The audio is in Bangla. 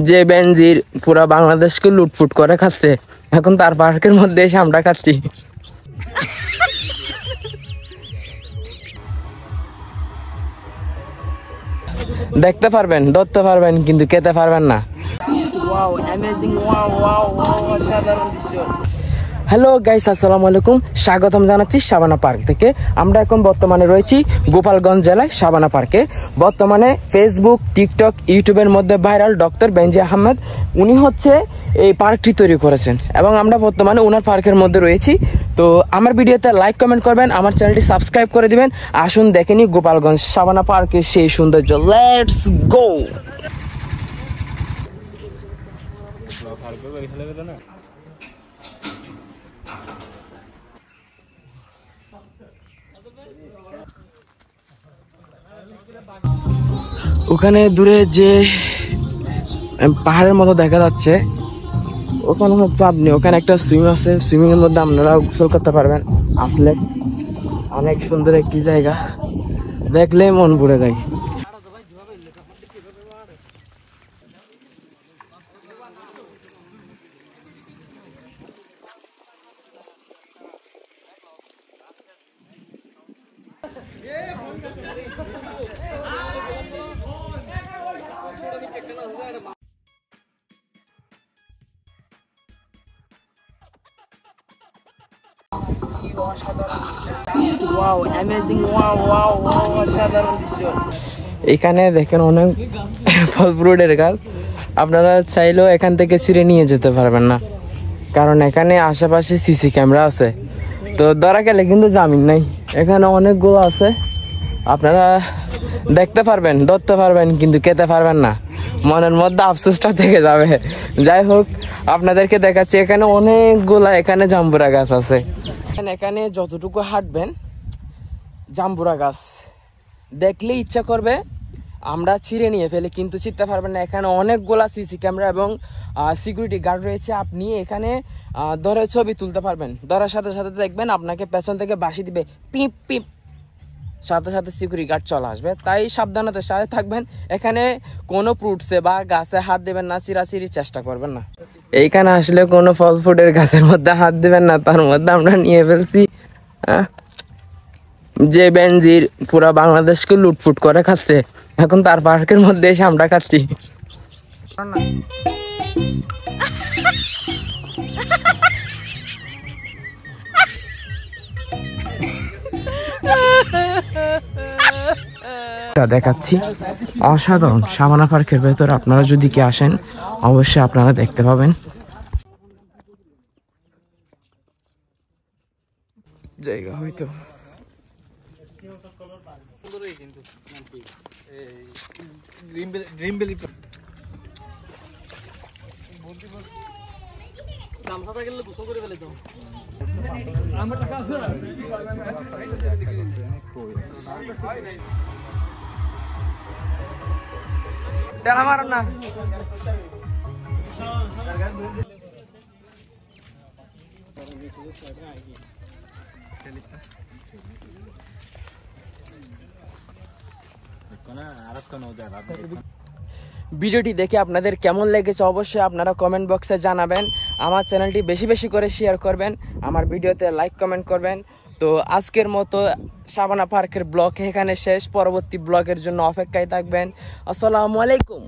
যে বেনজির পুরা বাংলাদেশকে লুটফুট করে খাচ্ছে, এখন তার পার্কের মধ্যে এসে আমরা খাচ্ছি। দেখতে পারবেন, ধরতে পারবেন, কিন্তু খেতে পারবেন না। হ্যালো গাইস, আসসালামু আলাইকুম, স্বাগতম জানাচ্ছি শাবানা পার্ক থেকে। আমরা এখন বর্তমানে রয়েছি গোপালগঞ্জ জেলায় শাবানা পার্কে। বর্তমানে ফেসবুক, টিকটক, ইউটিউবের মধ্যে ভাইরাল ডক্টর বেনজি আহমেদ, উনি হচ্ছে এই পার্কটি তৈরি করেছেন এবং আমরা বর্তমানে ওনার পার্কের মধ্যে রয়েছি। তো আমার ভিডিওতে লাইক কমেন্ট করবেন, আমার চ্যানেলটি সাবস্ক্রাইব করে দিবেন। আসুন দেখে নিই গোপালগঞ্জ শাবানা পার্কের সেই সৌন্দর্য। Let's go. ওখানে দূরে যে পাহাড়ের মতো দেখা যাচ্ছে, ওখানে হচ্ছে আপনি ওখানে একটা সুইমিং আছে, সুইমিং এর মধ্যে আপনারা গোসল করতে পারবেন। আসলে অনেক সুন্দর একটি জায়গা, দেখলে মন ভরে যায়। এখানে দেখেন অনেক ফল ফ্রুটের গাছ, আপনারা চাইলেও এখান থেকে ছিঁড়ে নিয়ে যেতে পারবেন না, কারণ এখানে আশেপাশে সিসি ক্যামেরা আছে। তো ধরা গেলে কিন্তু জামিন নাই। এখানে অনেকগুলো আছে, আপনারা দেখতে পারবেন, ধরতে পারবেন, কিন্তু খেতে পারবেন না। মনের মধ্যে আফসোসটা থেকে যাবে। যাই হোক, আপনাদেরকে দেখাচ্ছি এখানে অনেকগুলা এখানে জাম্বুরা গাছ আছে। এখানে যতটুকু হাঁটবেন জাম্বুরা গাছ দেখলে ইচ্ছা করবে আমরা ছিঁড়ে নিয়ে ফেলি, কিন্তু ছিঁড়তে পারবেন না। এখানে অনেকগুলা সিসি ক্যামেরা এবং সিকিউরিটি গার্ড রয়েছে। আপনি এখানে ধরে ছবি তুলতে পারবেন। ধরার সাথে সাথে দেখবেন আপনাকে পেছন থেকে বাঁশি দিবে, পিপ পিপ, সাথে সাথে সিকিউরিটি গার্ড চলে আসবে। তাই সাবধানতার সাথে থাকবেন। এখানে কোনো ফ্রুটসে বা গাছে হাত দেবেন না, চিরাচিরির চেষ্টা করবেন না। এইখানে আসলে কোনো ফল ফ্রুটের গাছের মধ্যে হাত দিবেন না, তার মধ্যে আমরা নিয়ে ফেলছি যে বেনজির পুরা বাংলাদেশকে লুটফুট করে খাচ্ছে, এখন তার পার্কের মধ্যে এসে আমরা খাচ্ছি। দেখাচ্ছি অসাধারণ শাবানা পার্কের ভেতর। আপনারা যদি কি আসেন, অবশ্যই আপনারা দেখতে পাবেন। জায়গা হয়তো মারো না। ভিডিওটি দেখে আপনাদের কেমন লেগেছে অবশ্যই আপনারা কমেন্ট বক্সে জানাবেন। আমার চ্যানেলটি বেশি বেশি করে শেয়ার করবেন, আমার ভিডিওতে লাইক কমেন্ট করবেন। তো আজকের মতো শাবানা পার্কের ব্লগ এখানে শেষ। পরবর্তী ব্লগের জন্য অপেক্ষায় থাকবেন। আসসালামু আলাইকুম।